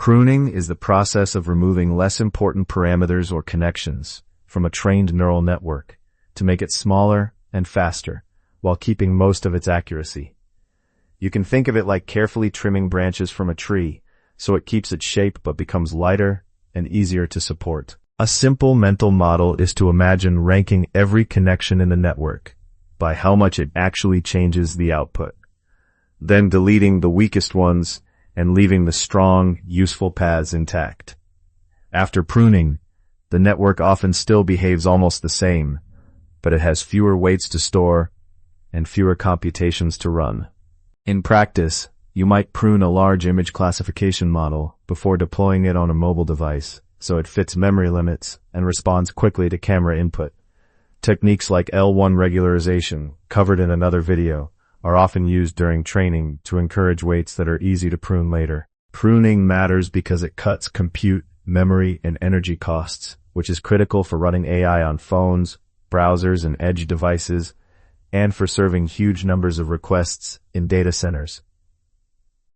Pruning is the process of removing less important parameters or connections from a trained neural network to make it smaller and faster while keeping most of its accuracy. You can think of it like carefully trimming branches from a tree so it keeps its shape but becomes lighter and easier to support. A simple mental model is to imagine ranking every connection in the network by how much it actually changes the output, then deleting the weakest ones and leaving the strong, useful paths intact. After pruning, the network often still behaves almost the same, but it has fewer weights to store and fewer computations to run. In practice, you might prune a large image classification model before deploying it on a mobile device so it fits memory limits and responds quickly to camera input. Techniques like L1 regularization, covered in another video, are often used during training to encourage weights that are easy to prune later. Pruning matters because it cuts compute, memory, and energy costs, which is critical for running AI on phones, browsers, and edge devices, and for serving huge numbers of requests in data centers.